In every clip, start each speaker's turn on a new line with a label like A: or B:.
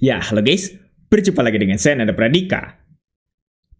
A: Ya, halo guys. Berjumpa lagi dengan saya, Nanda Pradika.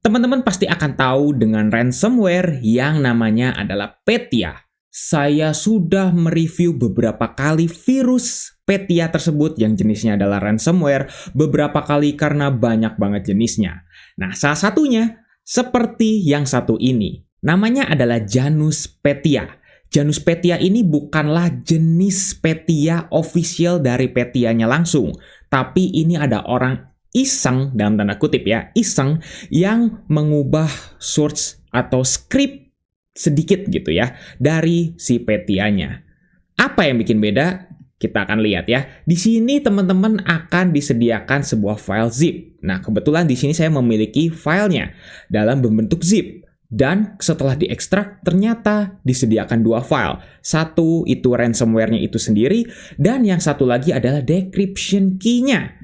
A: Teman-teman pasti akan tahu dengan ransomware yang namanya adalah Petya. Saya sudah mereview beberapa kali virus Petya tersebut yang jenisnya adalah ransomware, beberapa kali karena banyak banget jenisnya. Nah, salah satunya seperti yang satu ini. Namanya adalah Janus Petya. Janus Petya ini bukanlah jenis Petya official dari Petyanya langsung, tapi ini ada orang iseng, dalam tanda kutip ya, iseng yang mengubah source atau script sedikit gitu ya dari si Petyanya. Apa yang bikin beda? Kita akan lihat ya. Di sini teman-teman akan disediakan sebuah file zip. Nah, kebetulan di sini saya memiliki filenya dalam bentuk zip. Dan setelah diekstrak, ternyata disediakan dua file. Satu itu ransomware-nya itu sendiri, dan yang satu lagi adalah decryption key-nya.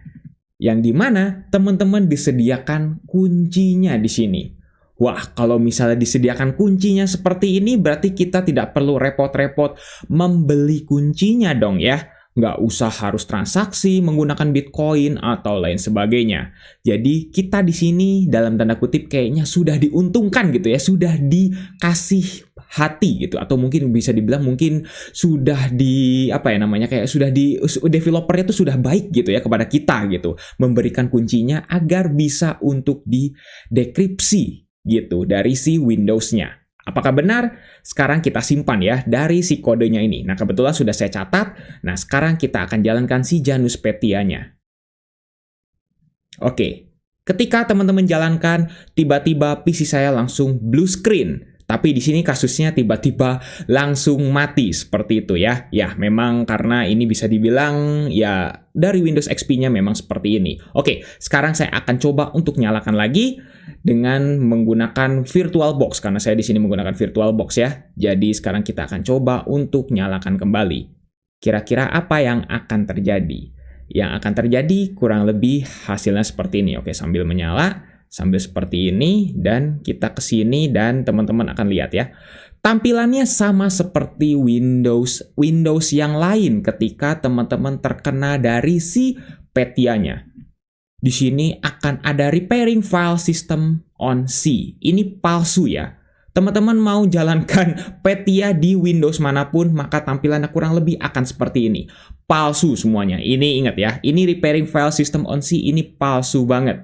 A: Yang dimana teman-teman disediakan kuncinya di sini. Wah, kalau misalnya disediakan kuncinya seperti ini, berarti kita tidak perlu repot-repot membeli kuncinya dong ya. Nggak usah harus transaksi menggunakan Bitcoin atau lain sebagainya. Jadi kita di sini dalam tanda kutip kayaknya sudah diuntungkan gitu ya, sudah dikasih hati gitu, atau mungkin bisa dibilang mungkin sudah di apa ya namanya, kayak sudah di developernya tuh sudah baik gitu ya kepada kita gitu, memberikan kuncinya agar bisa untuk didekripsi gitu dari si Windows-nya. Apakah benar? Sekarang kita simpan ya dari si kodenya ini. Nah, kebetulan sudah saya catat. Nah, sekarang kita akan jalankan si Janus Petyanya. Oke, ketika teman-teman jalankan, tiba-tiba PC saya langsung blue screen. Tapi di sini kasusnya tiba-tiba langsung mati seperti itu ya. Ya, memang karena ini bisa dibilang ya dari Windows XP-nya memang seperti ini. Oke, sekarang saya akan coba untuk nyalakan lagi dengan menggunakan VirtualBox karena saya di sini menggunakan VirtualBox ya. Jadi sekarang kita akan coba untuk nyalakan kembali. Kira-kira apa yang akan terjadi? Yang akan terjadi kurang lebih hasilnya seperti ini. Oke, sambil menyala, sambil seperti ini, dan kita ke sini dan teman-teman akan lihat ya. Tampilannya sama seperti Windows yang lain ketika teman-teman terkena dari si Petyanya. Di sini akan ada repairing file system on C. Ini palsu ya. Teman-teman mau jalankan Petya di Windows manapun, maka tampilannya kurang lebih akan seperti ini. Palsu semuanya. Ini ingat ya, ini repairing file system on C, ini palsu banget.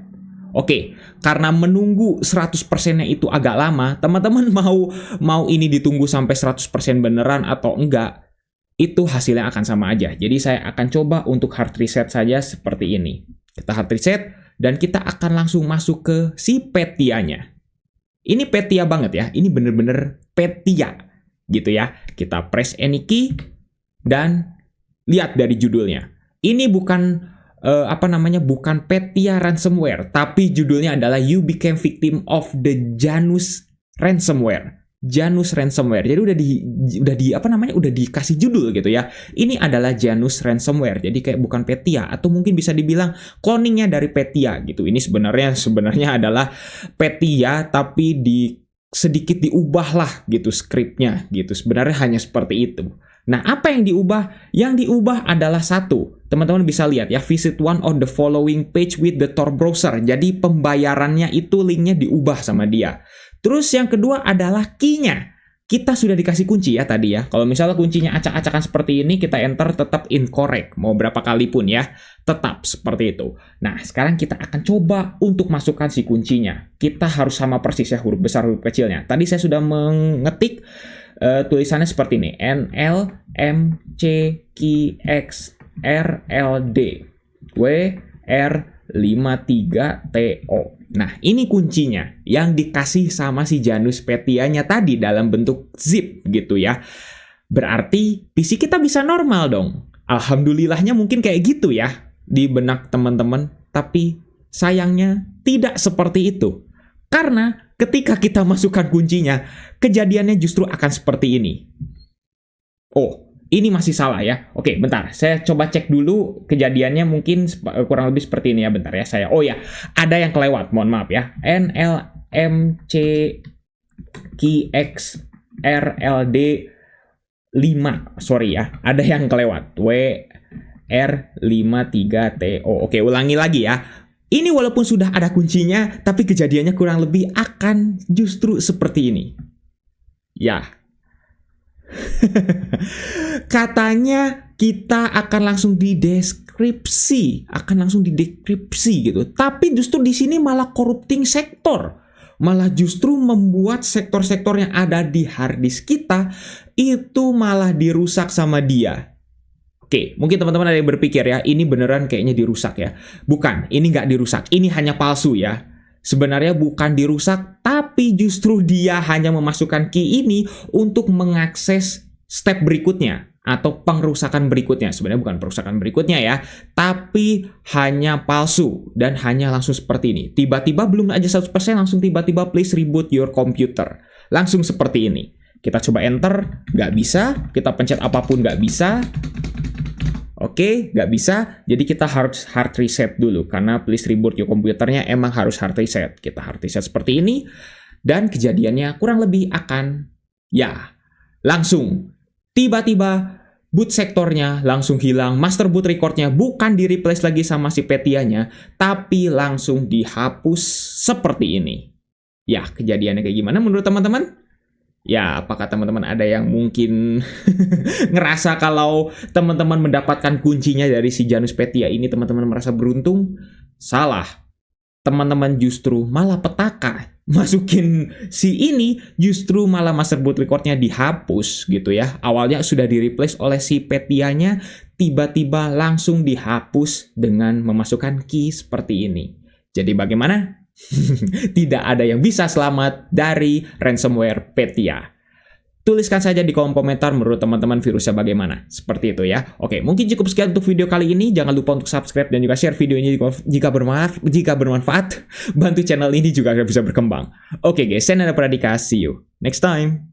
A: Oke, karena menunggu 100%-nya itu agak lama, teman-teman mau ini ditunggu sampai 100% beneran atau enggak, itu hasilnya akan sama aja. Jadi saya akan coba untuk hard reset saja seperti ini. Kita hard reset, dan kita akan langsung masuk ke si Petyanya. Ini Petya banget ya, ini bener-bener Petya gitu ya. Kita press any key, dan lihat dari judulnya. Ini bukan bukan Petya ransomware, tapi judulnya adalah You Became Victim of the Janus Ransomware. Janus Ransomware. Jadi udah dikasih judul gitu ya. Ini adalah Janus Ransomware. Jadi kayak bukan Petya, atau mungkin bisa dibilang cloningnya dari Petya gitu. Ini sebenarnya adalah Petya tapi sedikit diubah lah gitu skripnya gitu. Sebenarnya hanya seperti itu. Nah, apa yang diubah? Yang diubah adalah satu. Teman-teman bisa lihat ya, visit one of the following page with the Tor browser. Jadi pembayarannya itu linknya diubah sama dia. Terus yang kedua adalah key-nya. Kita sudah dikasih kunci ya tadi ya. Kalau misalnya kuncinya acak-acakan seperti ini, kita enter tetap incorrect. Mau berapa kali pun ya, tetap seperti itu. Nah, sekarang kita akan coba untuk masukkan si kuncinya. Kita harus sama persis ya, huruf besar, huruf kecilnya. Tadi saya sudah mengetik tulisannya seperti ini. NLMCQXRLD WR53TO. Nah, ini kuncinya yang dikasih sama si Janus Petyanya tadi dalam bentuk zip gitu ya. Berarti PC kita bisa normal dong. Alhamdulillahnya mungkin kayak gitu ya di benak teman-teman. Tapi sayangnya tidak seperti itu. Karena ketika kita masukkan kuncinya, kejadiannya justru akan seperti ini. Oh, ini masih salah ya. Oke, bentar. Saya coba cek dulu kejadiannya, mungkin kurang lebih seperti ini ya. Bentar ya saya. Oh ya, ada yang kelewat. Mohon maaf ya. NLMCQXRLD 5. Sorry ya. Ada yang kelewat. R53TO. Oke, ulangi lagi ya. Ini walaupun sudah ada kuncinya, tapi kejadiannya kurang lebih akan justru seperti ini. Ya. Katanya kita akan langsung didekripsi, gitu. Tapi justru di sini malah corrupting sektor. Malah justru membuat sektor-sektor yang ada di hard disk kita itu malah dirusak sama dia. Oke, mungkin teman-teman ada yang berpikir ya, ini beneran kayaknya dirusak ya. Bukan, ini nggak dirusak, ini hanya palsu ya. Sebenarnya bukan dirusak, tapi justru dia hanya memasukkan key ini untuk mengakses step berikutnya atau pengrusakan berikutnya. Sebenarnya bukan perusakan berikutnya ya, tapi hanya palsu dan hanya langsung seperti ini. Tiba-tiba belum aja 100% langsung tiba-tiba please reboot your computer. Langsung seperti ini. Kita coba enter, nggak bisa. Kita pencet apapun nggak bisa. Oke, nggak bisa. Jadi kita harus hard reset dulu. Karena please reboot your komputernya emang harus hard reset. Kita hard reset seperti ini. Dan kejadiannya kurang lebih akan, ya, langsung. Tiba-tiba boot sektornya langsung hilang. Master boot recordnya bukan di-replace lagi sama si Petya-nya. Tapi langsung dihapus seperti ini. Ya, kejadiannya kayak gimana menurut teman-teman? Ya, apakah teman-teman ada yang mungkin ngerasa kalau teman-teman mendapatkan kuncinya dari si Janus Petya ini, teman-teman merasa beruntung? Salah. Teman-teman justru malah petaka. Masukin si ini, justru malah master boot recordnya dihapus gitu ya. Awalnya sudah di-replace oleh si Petya-nya, tiba-tiba langsung dihapus dengan memasukkan key seperti ini. Jadi bagaimana? Tidak ada yang bisa selamat dari ransomware Petya. Tuliskan saja di kolom komentar menurut teman-teman virusnya bagaimana. Seperti itu ya. Oke, mungkin cukup sekian untuk video kali ini. Jangan lupa untuk subscribe dan juga share video ini jika bermanfaat. Bantu channel ini juga agar bisa berkembang. Oke guys, saya Nanda Pradika. See you next time.